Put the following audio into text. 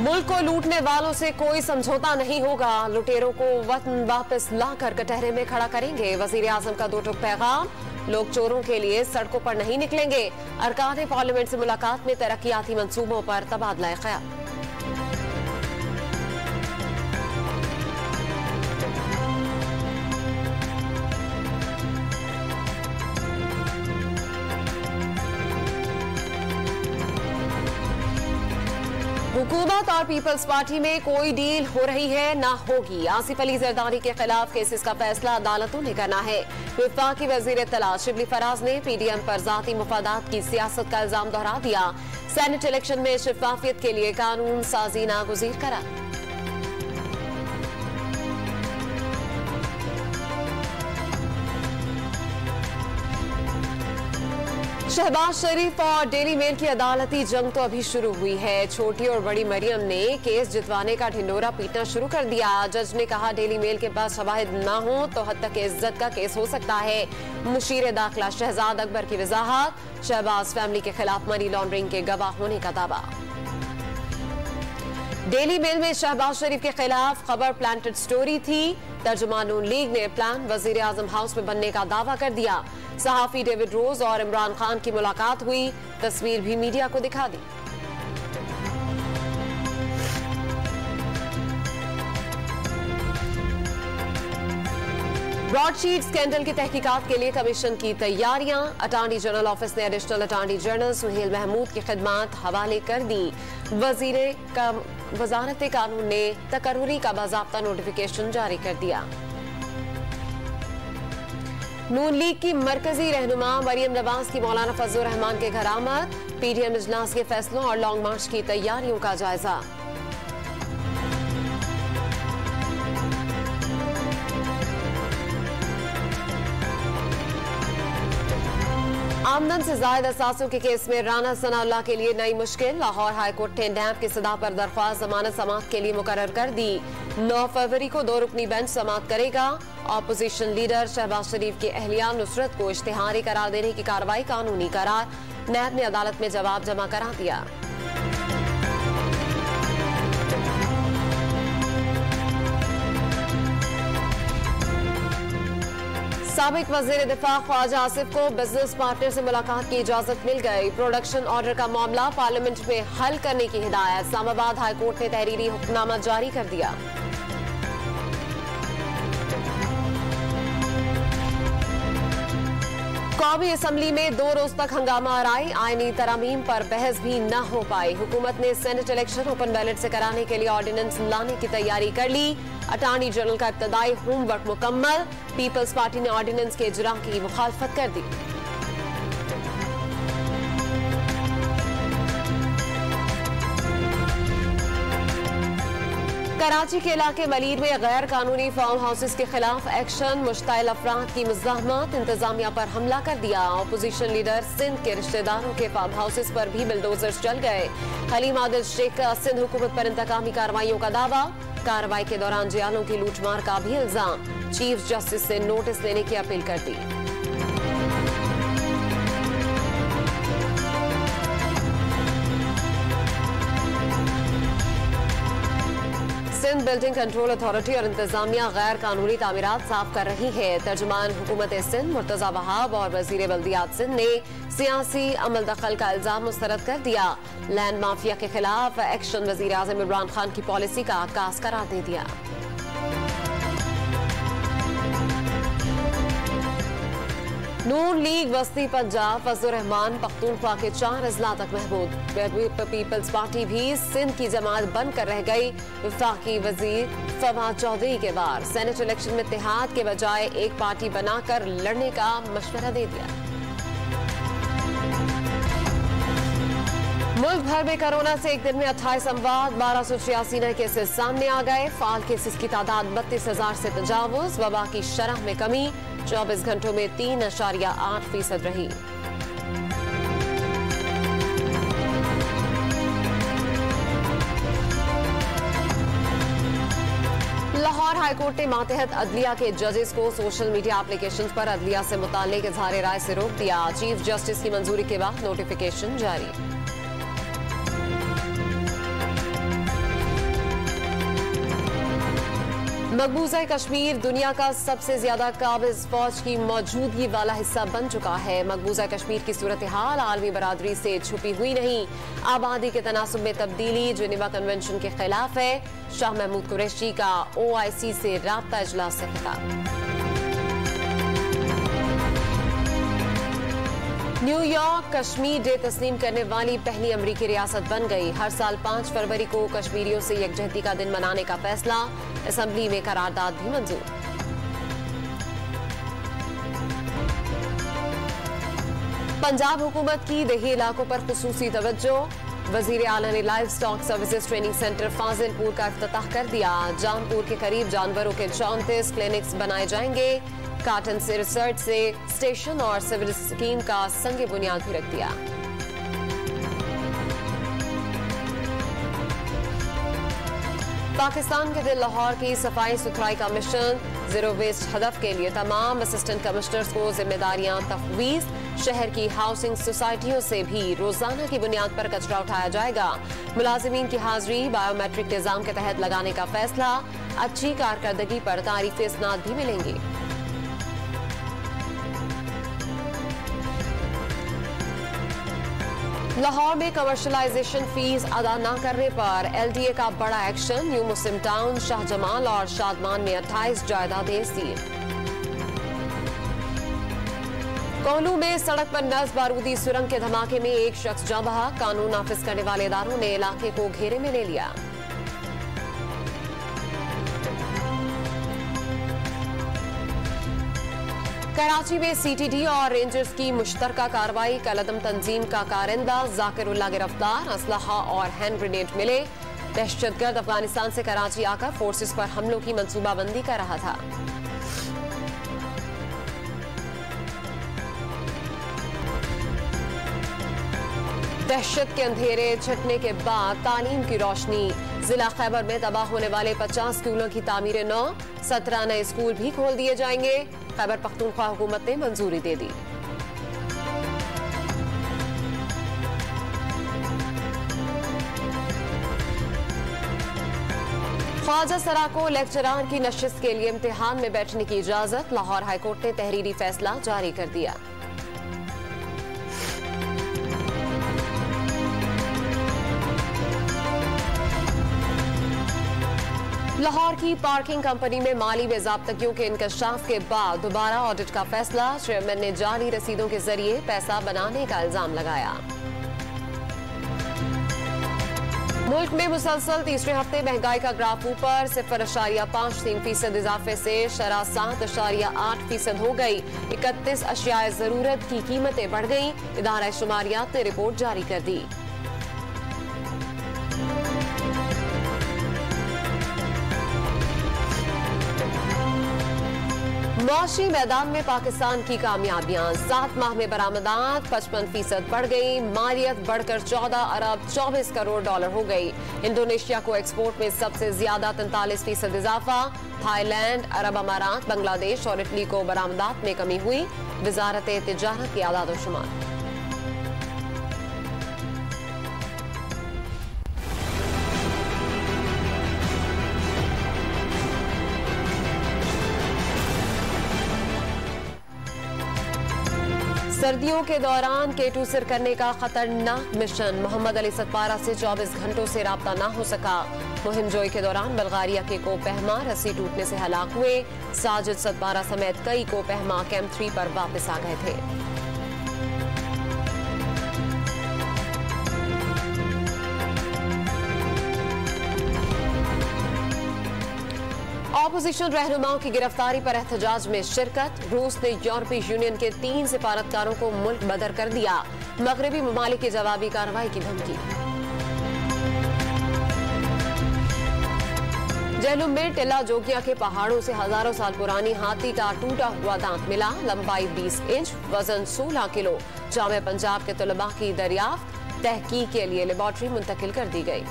मुल्क को लूटने वालों से कोई समझौता नहीं होगा। लुटेरों को वतन वापस लाकर कटहरे में खड़ा करेंगे। वजीर आजम का दो टुक पैगाम। लोग चोरों के लिए सड़कों पर नहीं निकलेंगे। अरकान पार्लियामेंट से मुलाकात में तरक्याती मंसूबों पर तबादला ख्याल। हुकूमत और पीपल्स पार्टी में कोई डील हो रही है ना होगी। आसिफ अली जरदारी के खिलाफ केसेस का फैसला अदालतों ने करना है। वफाकी वजीर इत्तला शिबली फराज ने पीडीएम पर जाती मुफादात की सियासत का इल्जाम दोहरा दिया। सेनेट इलेक्शन में शफाफियत के लिए कानून साजी नागुज़ीर करा। शहबाज शरीफ और डेली मेल की अदालती जंग तो अभी शुरू हुई है। छोटी और बड़ी मरियम ने केस जितवाने का ढिंडोरा पीटना शुरू कर दिया। जज ने कहा डेली मेल के पास शवाहिद ना हो तो हद तक इज्जत का केस हो सकता है। मुशीर दाखिला शहजाद अकबर की वजाहत। शहबाज फैमिली के खिलाफ मनी लॉन्ड्रिंग के गवाह होने का दावा। डेली मेल में शहबाज शरीफ के खिलाफ खबर प्लांटेड स्टोरी थी। तर्जुमान नून लीग ने प्लान वजीर आजम हाउस में बनने का दावा कर दिया। सहाफी डेविड रोज और इमरान खान की मुलाकात हुई। तस्वीर भी मीडिया को दिखा दी। ब्रॉडशीट स्कैंडल की तहकीकात के लिए कमीशन की तैयारियां। अटॉर्नी जनरल ऑफिस ने additional attorney general Suhail Mahmood की खिदमात हवाले कर दी। वजारत कानून ने तकर्रुरी का बाज़ाब्ता नोटिफिकेशन जारी कर दिया। नून लीग की मरकजी रहनुमा मरियम नवाज की मौलाना फजलुर रहमान के घर आमद। पीडीएम इजलास के फैसलों और लॉन्ग मार्च की तैयारियों का जायजा। आमदन से जायद असासों के केस में राना सनाउल्लाह के लिए नई मुश्किल। लाहौर हाईकोर्ट ने नैब की सदा पर दरख्वास्त जमानत समाअत के लिए मुकर्रर कर दी। 9 फरवरी को 2 रुकनी बेंच समाअत करेगा। ऑपोजिशन लीडर शहबाज शरीफ के अहलिया नुसरत को इश्तिहारी करार देने की कार्रवाई कानूनी करार। नैब ने अदालत में जवाब जमा करा दिया। साबिक वज़ीर दिफा ख्वाजा आसिफ को बिजनेस पार्टनर से मुलाकात की इजाजत मिल गई। प्रोडक्शन ऑर्डर का मामला पार्लियामेंट में हल करने की हिदायत। इस्लामाबाद हाईकोर्ट ने तहरीरी हुक्मनामा जारी कर दिया। कौमी असम्बली में 2 रोज तक हंगामा आराई। आईनी तरामीम पर बहस भी न हो पाई। हुकूमत ने सेनेट इलेक्शन ओपन बैलेट से कराने के लिए ऑर्डिनेंस लाने की तैयारी कर ली। अटॉर्नी जनरल का इब्तदाई होमवर्क मुकम्मल। पीपल्स पार्टी ने ऑर्डिनेंस के इजरा की मुखालफत कर दी। कराची के इलाके मलीर में गैर कानूनी फार्म हाउसेस के खिलाफ एक्शन। मुश्ताइल अफराद की मुज़ाहमत। इंतजामिया पर हमला कर दिया। अपोजिशन लीडर सिंध के रिश्तेदारों के फार्म हाउसेस पर भी बुलडोजर्स चल गए। हलीम आदिल शेख का सिंध हुकूमत पर इंतकामी कार्रवाइयों का दावा। कार्रवाई के दौरान जियालों की लूटमार का भी इल्जाम। चीफ जस्टिस से नोटिस लेने की अपील कर दी। सिंध बिल्डिंग कंट्रोल अथॉरिटी और इंतजामिया गैर कानूनी तामीरात साफ कर रही है। तर्जुमान हुकूमत सिंध मुर्तजा वहाब और वजीर बल्दियात सिंध ने सियासी अमल दखल का इल्जाम मुस्तरद कर दिया। लैंड माफिया के खिलाफ एक्शन। वजीर आजम इमरान खान की पॉलिसी का आगाज करार दे दिया। नून लीग वस्ती पंजाब फजलुर रहमान पख्तूनख्वा के 4 अजला तक महबूद। पीपल्स पार्टी भी सिंध की जमात बनकर रह गई। वफाकी वजीर फवाद चौधरी के बाद सेनेट इलेक्शन में इत्तेहाद के बजाय एक पार्टी बनाकर लड़ने का मशवरा दे दिया। मुल्क भर में कोरोना से एक दिन में 28 अमवात। 1286 नए केसेस सामने आ गए। फाल केसेस की तादाद 32,000 से तजावुज। वबा की शरह में कमी। 24 घंटों में 3.8% रही। लाहौर हाईकोर्ट ने मातहत अदलिया के जजेस को सोशल मीडिया एप्लीकेशन पर अदलिया से मुताल्लिक इजहार राय से रोक दिया। चीफ जस्टिस की मंजूरी के बाद नोटिफिकेशन जारी। मकबूजा कश्मीर दुनिया का सबसे ज्यादा काबिज फौज की मौजूदगी वाला हिस्सा बन चुका है। मकबूजा कश्मीर की सूरत हाल आलमी बरादरी से छुपी हुई नहीं। आबादी के तनासुब में तब्दीली जिनेवा कन्वेंशन के खिलाफ है। शाह महमूद कुरैशी का OIC से राब्ता इजलास से खिताब। न्यूयॉर्क कश्मीर डे तस्लीम करने वाली पहली अमरीकी रियासत बन गई। हर साल 5 फरवरी को कश्मीरियों से यकजहती का दिन मनाने का फैसला। असेंबली में करारदाद भी मंजूर। पंजाब हुकूमत की देही इलाकों पर खुसूसी तवज्जो। वजीर आला ने live stock services training centre Fazilpur का इफ्तिताह कर दिया। जानपुर के करीब जानवरों के 34 क्लिनिक्स बनाए जाएंगे। काटन से रिसर्च से स्टेशन और सिविल स्कीम का संग बुनियाद भी रख दिया। पाकिस्तान के दिल लाहौर की सफाई सुथराई का मिशन। जीरो वेस्ट हदफ के लिए तमाम असिस्टेंट कमिश्नर्स को जिम्मेदारियां तफवीज। शहर की हाउसिंग सोसाइटियों से भी रोजाना की बुनियाद पर कचरा उठाया जाएगा। मुलाजिमीन की हाजिरी बायोमेट्रिक निजाम के तहत लगाने का फैसला। अच्छी कारकर्दगी पर तारीफे इसनाद भी मिलेंगी। लाहौर में कमर्शलाइजेशन फीस अदा न करने पर LDA का बड़ा एक्शन। न्यू मुस्लिम टाउन, शाहजमाल और शादमान में 28 जायदादें सील। कोहलू में सड़क पर नस्ब बारूदी सुरंग के धमाके में एक शख्स जाँ बहा। कानून नाफिज करने वाले इदारों ने इलाके को घेरे में ले लिया। कराची में CTD और रेंजर्स की मुश्तरका कार्रवाई। कलअदम तंजीम का कारिंदा जाकिरुल्लाह गिरफ्तार। असलहा और हैंड ग्रेनेड मिले। दहशतगर्द अफगानिस्तान से कराची आकर फोर्सेस पर हमलों की मंसूबाबंदी कर रहा था। दहशत के अंधेरे छटने के बाद तालीम की रोशनी। जिला खैबर में तबाह होने वाले 50 स्कूलों की तामीर नौ। 17 नए स्कूल भी खोल दिए जाएंगे। खैबर पख्तूनख्वा हुकूमत ने मंजूरी दे दी। ख्वाजा सरा को लेक्चरार की नशिस्त के लिए इम्तिहान में बैठने की इजाजत। लाहौर हाईकोर्ट ने तहरीरी फैसला जारी कर दिया। लाहौर की पार्किंग कंपनी में माली बेज़ाब्तगियों के इंकशाफ के बाद दोबारा ऑडिट का फैसला। चेयरमैन ने जाली रसीदों के जरिए पैसा बनाने का इल्जाम लगाया। मुल्क में मुसलसल तीसरे हफ्ते महंगाई का ग्राफ ऊपर। 0.53% इजाफे से शरह 7.8% हो गई। 31 अशियाए जरूरत की कीमतें बढ़ गई। इदारा शुमारियात ने रिपोर्ट जारी कर दी। मुआशी मैदान में पाकिस्तान की कामयाबियां। 7 माह में बरामदात 55% बढ़ गई। मालियत बढ़कर 14 अरब 24 करोड़ डॉलर हो गई। इंडोनेशिया को एक्सपोर्ट में सबसे ज्यादा 43% इजाफा। थाईलैंड, अरब अमारात, बांग्लादेश और इटली को बरामदात में कमी हुई। वजारत तिजारत की आदाद शुमार। सर्दियों के दौरान K2 सिर करने का खतरनाक मिशन। मोहम्मद अली सतपारा से 24 घंटों से राब्ता ना हो सका। मुहिम जोई के दौरान बल्गारिया के कोपहमा रस्सी टूटने से हलाक हुए। साजिद सतपारा समेत कई कोपहमा कैंप 3 पर वापस आ गए थे। ऑपोजिशन रहनुमाओं की गिरफ्तारी पर एहतजाज में शिरकत। रूस ने यूरोपीय यूनियन के 3 सिफारतकारों को मुल्क बदर कर दिया। मगरबी ममालिक की जवाबी कार्रवाई की धमकी। जहलुम में टिल्ला जोगिया के पहाड़ों से हजारों साल पुरानी हाथी का टूटा हुआ दांत मिला। लंबाई 20 इंच, वजन 16 किलो। जामे पंजाब के तलबा की दरियाफ्त। तहकीक के लिए लेबॉर्ट्री मुंतकिल कर दी गई।